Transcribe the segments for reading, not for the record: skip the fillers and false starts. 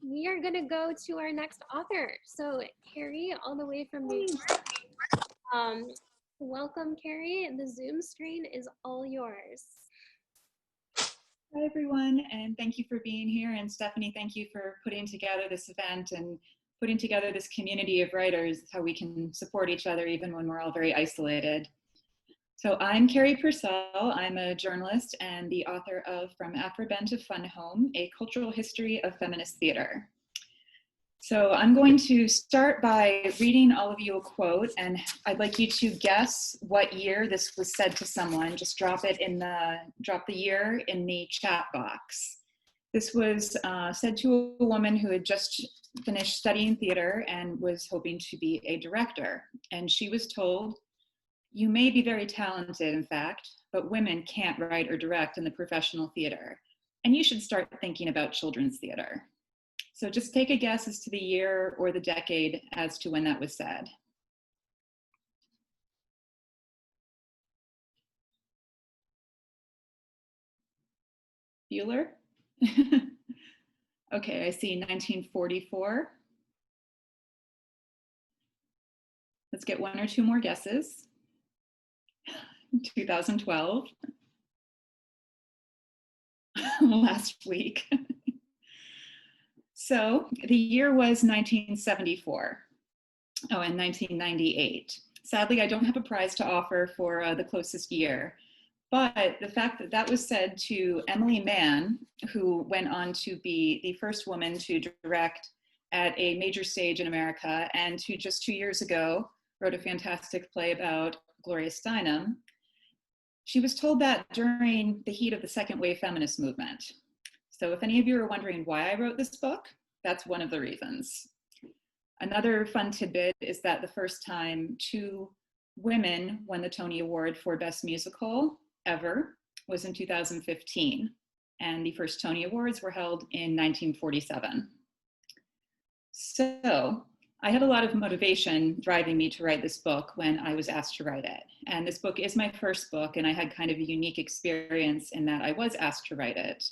we are going to go to our next author. So Carey, all the way from New York. Welcome, Carey. The Zoom screen is all yours. Hi, everyone, and thank you for being here. And Stephanie, thank you for putting together this event and putting together this community of writers, how we can support each other even when we're all very isolated. So I'm Carey Purcell. I'm a journalist and the author of From Aphra Behn to Fun Home, A Cultural History of Feminist Theater. So I'm going to start by reading all of you a quote, and I'd like you to guess what year this was said to someone. Just drop the year in the chat box. This was said to a woman who had just finished studying theater and was hoping to be a director. And she was told, "You may be very talented, in fact, but women can't write or direct in the professional theater. And you should start thinking about children's theater." So just take a guess as to the year or the decade as to when that was said. Bueller? Okay, I see 1944. Let's get one or two more guesses. 2012. Last week. So the year was 1974. Oh, and 1998. Sadly, I don't have a prize to offer for the closest year, but the fact that that was said to Emily Mann, who went on to be the first woman to direct at a major stage in America, and who just 2 years ago wrote a fantastic play about Gloria Steinem, she was told that during the heat of the second wave feminist movement. So if any of you are wondering why I wrote this book, that's one of the reasons. Another fun tidbit is that the first time 2 women won the Tony Award for Best Musical ever was in 2015. And the first Tony Awards were held in 1947. So I had a lot of motivation driving me to write this book when I was asked to write it. And this book is my first book, and I had kind of a unique experience in that I was asked to write it.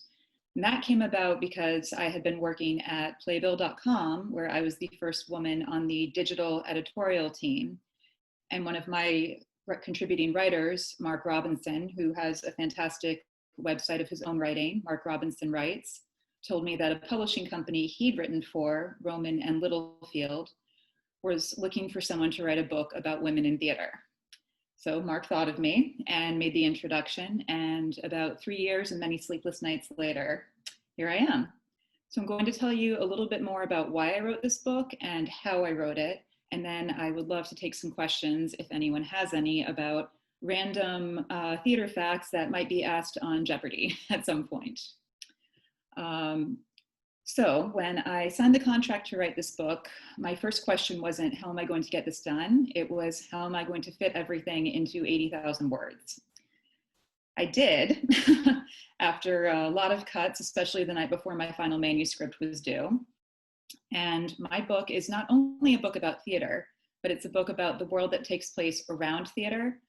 And that came about because I had been working at Playbill.com, where I was the first woman on the digital editorial team. And one of my contributing writers, Mark Robinson, who has a fantastic website of his own writing, Mark Robinson Writes, told me that a publishing company he'd written for, Rowman and Littlefield, was looking for someone to write a book about women in theater. So Mark thought of me and made the introduction, and about 3 years and many sleepless nights later, here I am. So I'm going to tell you a little bit more about why I wrote this book and how I wrote it, and then I would love to take some questions, if anyone has any, about random theater facts that might be asked on Jeopardy at some point. So when I signed the contract to write this book, my first question wasn't, how am I going to get this done? It was, how am I going to fit everything into 80,000 words? I did, after a lot of cuts, especially the night before my final manuscript was due. And my book is not only a book about theater, but it's a book about the world that takes place around theater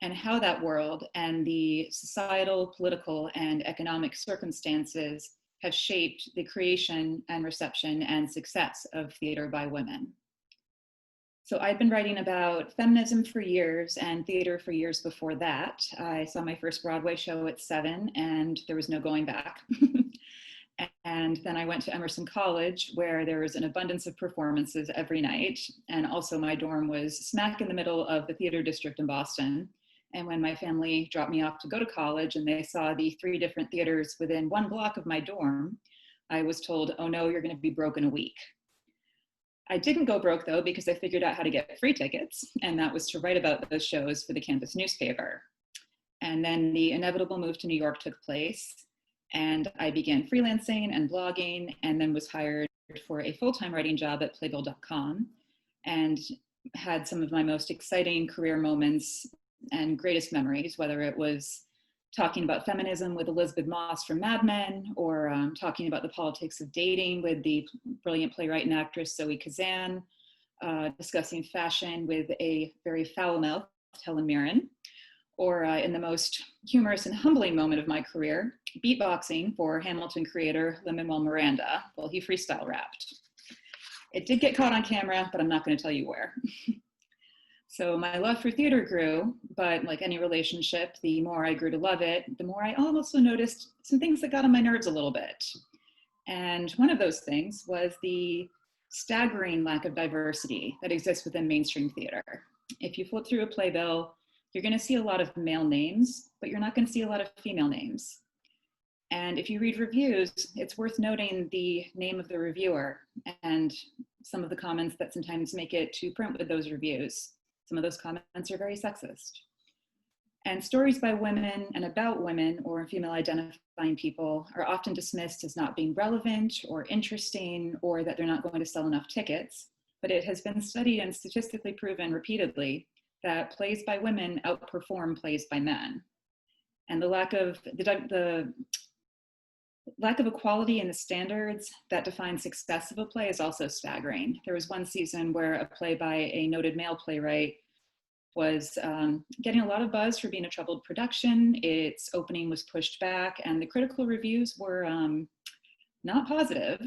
and how that world and the societal, political, and economic circumstances have shaped the creation and reception and success of theater by women. So I've been writing about feminism for years and theater for years before that. I saw my first Broadway show at 7 and there was no going back. And then I went to Emerson College, where there was an abundance of performances every night. And also my dorm was smack in the middle of the theater district in Boston. And when my family dropped me off to go to college and they saw the 3 different theaters within 1 block of my dorm, I was told, oh no, you're going to be broke in a week. I didn't go broke though, because I figured out how to get free tickets, and that was to write about those shows for the campus newspaper. And then the inevitable move to New York took place, and I began freelancing and blogging, and then was hired for a full-time writing job at Playbill.com, and had some of my most exciting career moments and greatest memories, whether it was talking about feminism with Elizabeth Moss from Mad Men, or talking about the politics of dating with the brilliant playwright and actress Zoe Kazan, discussing fashion with a very foul-mouthed Helen Mirren, Or in the most humorous and humbling moment of my career, beatboxing for Hamilton creator Lin-Manuel Miranda while he freestyle rapped. It did get caught on camera, but I'm not going to tell you where. So my love for theater grew, but like any relationship, the more I grew to love it, the more I also noticed some things that got on my nerves a little bit. And one of those things was the staggering lack of diversity that exists within mainstream theater. If you flip through a playbill, you're going to see a lot of male names, but you're not going to see a lot of female names. And if you read reviews, it's worth noting the name of the reviewer and some of the comments that sometimes make it to print with those reviews. Some of those comments are very sexist. And stories by women and about women or female identifying people are often dismissed as not being relevant or interesting, or that they're not going to sell enough tickets. But it has been studied and statistically proven repeatedly that plays by women outperform plays by men. And the lack of equality in the standards that define success of a play is also staggering. There was one season where a play by a noted male playwright was getting a lot of buzz for being a troubled production. Its opening was pushed back and the critical reviews were not positive.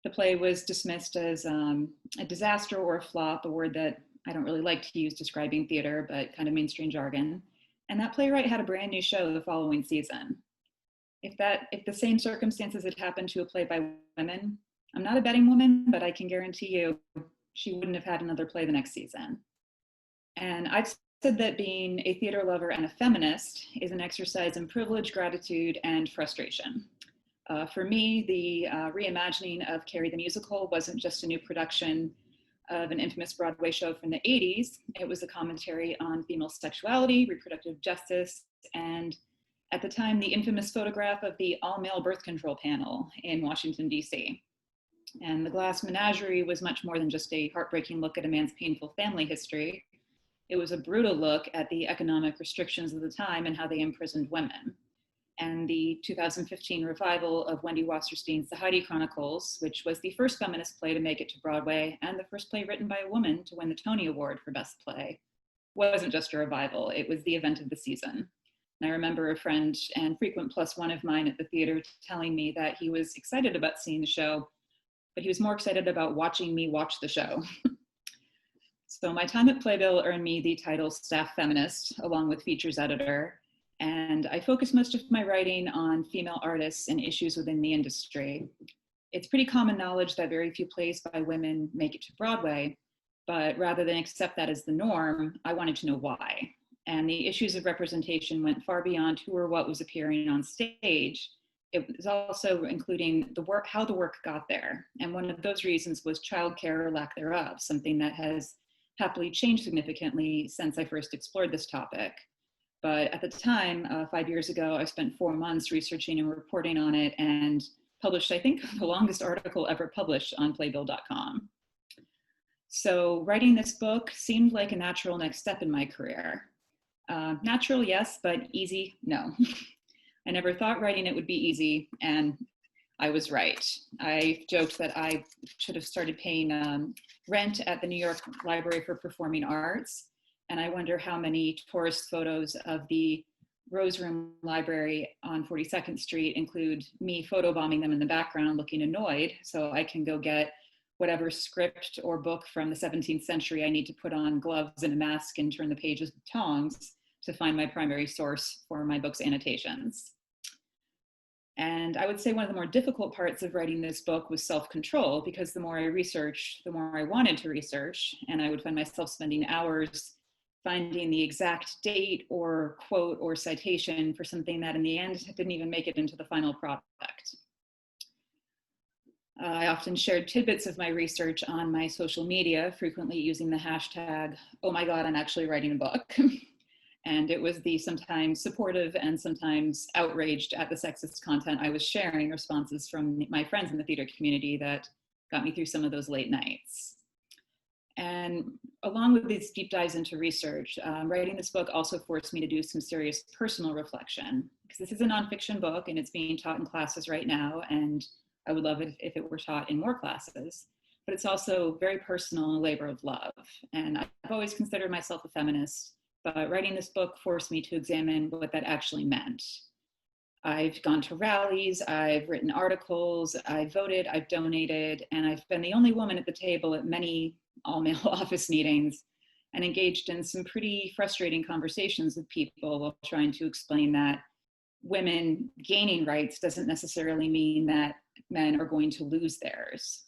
The play was dismissed as a disaster or a flop, a word that I don't really like to use describing theater, but kind of mainstream jargon. And that playwright had a brand new show the following season. If the same circumstances had happened to a play by women, I'm not a betting woman, but I can guarantee you she wouldn't have had another play the next season. And I've said that being a theater lover and a feminist is an exercise in privilege, gratitude, and frustration. For me, the reimagining of Carey the musical wasn't just a new production of an infamous Broadway show from the 80s. It was a commentary on female sexuality, reproductive justice, and at the time, the infamous photograph of the all-male birth control panel in Washington, D.C. And The Glass Menagerie was much more than just a heartbreaking look at a man's painful family history. It was a brutal look at the economic restrictions of the time and how they imprisoned women. And the 2015 revival of Wendy Wasserstein's The Heidi Chronicles, which was the first feminist play to make it to Broadway and the first play written by a woman to win the Tony Award for Best Play, wasn't just a revival, it was the event of the season. And I remember a friend and frequent plus one of mine at the theater telling me that he was excited about seeing the show, but he was more excited about watching me watch the show. So my time at Playbill earned me the title Staff Feminist, along with features editor. And I focus most of my writing on female artists and issues within the industry. It's pretty common knowledge that very few plays by women make it to Broadway, but rather than accept that as the norm, I wanted to know why. And the issues of representation went far beyond who or what was appearing on stage. It was also including the work, how the work got there. And one of those reasons was childcare or lack thereof, something that has happily changed significantly since I first explored this topic. But at the time, 5 years ago, I spent 4 months researching and reporting on it and published, I think, the longest article ever published on playbill.com. So writing this book seemed like a natural next step in my career. Natural, yes, but easy, no. I never thought writing it would be easy, and I was right. I joked that I should have started paying rent at the New York Library for Performing Arts, and I wonder how many tourist photos of the Rose Room Library on 42nd Street include me photobombing them in the background looking annoyed, so I can go get whatever script or book from the 17th century I need to put on gloves and a mask and turn the pages with tongs to find my primary source for my book's annotations. And I would say one of the more difficult parts of writing this book was self-control, because the more I researched, the more I wanted to research, and I would find myself spending hours finding the exact date or quote or citation for something that in the end didn't even make it into the final product. I often shared tidbits of my research on my social media, frequently using the hashtag, "Oh my God, I'm actually writing a book." And it was the sometimes supportive and sometimes outraged at the sexist content I was sharing responses from my friends in the theater community that got me through some of those late nights. And along with these deep dives into research, writing this book also forced me to do some serious personal reflection, because this is a nonfiction book and it's being taught in classes right now, and I would love it if it were taught in more classes, but it's also very personal and a labor of love. And I've always considered myself a feminist, but writing this book forced me to examine what that actually meant. I've gone to rallies, I've written articles, I've voted, I've donated, and I've been the only woman at the table at many all-male office meetings and engaged in some pretty frustrating conversations with people while trying to explain that women gaining rights doesn't necessarily mean that men are going to lose theirs.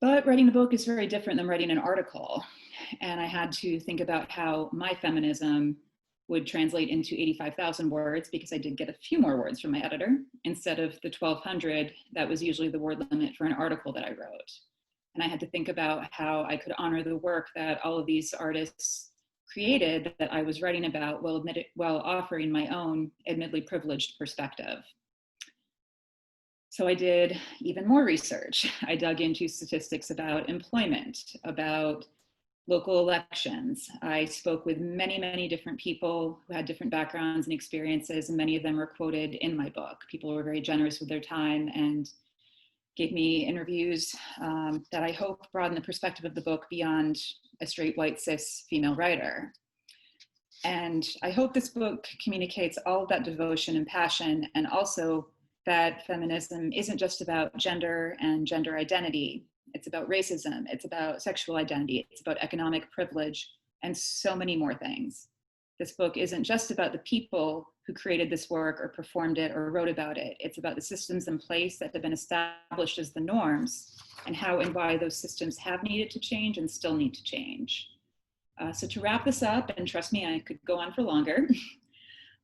But writing a book is very different than writing an article. And I had to think about how my feminism would translate into 85,000 words, because I did get a few more words from my editor instead of the 1,200 that was usually the word limit for an article that I wrote. And I had to think about how I could honor the work that all of these artists created that I was writing about while offering my own admittedly privileged perspective. So I did even more research. I dug into statistics about employment, about local elections. I spoke with many, many different people who had different backgrounds and experiences, and many of them were quoted in my book. People were very generous with their time and gave me interviews that I hope broaden the perspective of the book beyond a straight white cis female writer. And I hope this book communicates all of that devotion and passion, and also that feminism isn't just about gender and gender identity. It's about racism, it's about sexual identity, it's about economic privilege, and so many more things. This book isn't just about the people who created this work or performed it or wrote about it. It's about the systems in place that have been established as the norms, and how and why those systems have needed to change and still need to change. So to wrap this up, and trust me, I could go on for longer,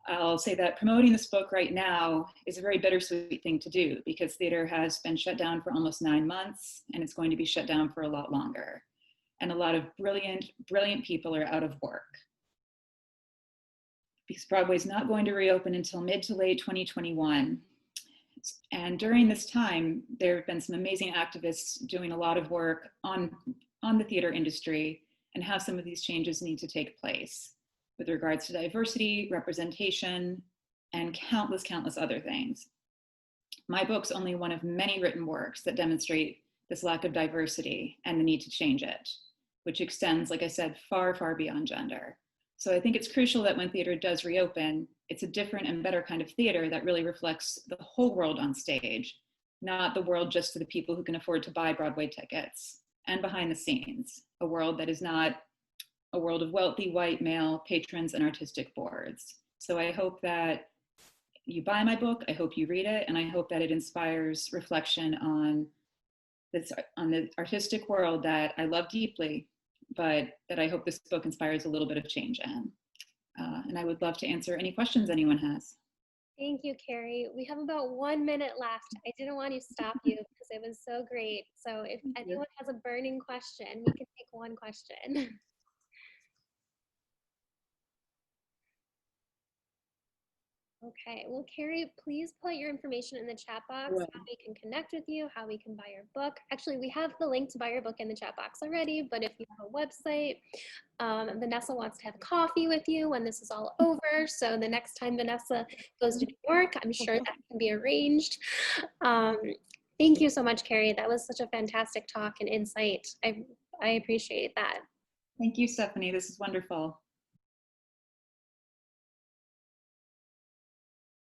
I'll say that promoting this book right now is a very bittersweet thing to do, because theater has been shut down for almost 9 months, and it's going to be shut down for a lot longer. And a lot of brilliant, brilliant people are out of work, because Broadway's not going to reopen until mid to late 2021. And during this time, there have been some amazing activists doing a lot of work on the theater industry and how some of these changes need to take place with regards to diversity, representation, and countless, countless other things. My book's only one of many written works that demonstrate this lack of diversity and the need to change it, which extends, like I said, far, far beyond gender. So I think it's crucial that when theater does reopen, it's a different and better kind of theater that really reflects the whole world on stage, not the world just to the people who can afford to buy Broadway tickets, and behind the scenes, a world that is not a world of wealthy white male patrons and artistic boards. So I hope that you buy my book, I hope you read it, and I hope that it inspires reflection on the artistic world that I love deeply, but that I hope this book inspires a little bit of change in. And I would love to answer any questions anyone has. Thank you, Carey. We have about 1 minute left. I didn't want to stop you because it was so great. So if anyone has a burning question, we can take one question. Okay, well, Carey, please put your information in the chat box, Right. how we can connect with you, how we can buy your book. Actually, we have the link to buy your book in the chat box already, but if you have a website, Vanessa wants to have coffee with you when this is all over. So the next time Vanessa goes to New York, I'm sure that can be arranged. Thank you so much, Carey. That was such a fantastic talk and insight. I appreciate that. Thank you, Stephanie. This is wonderful.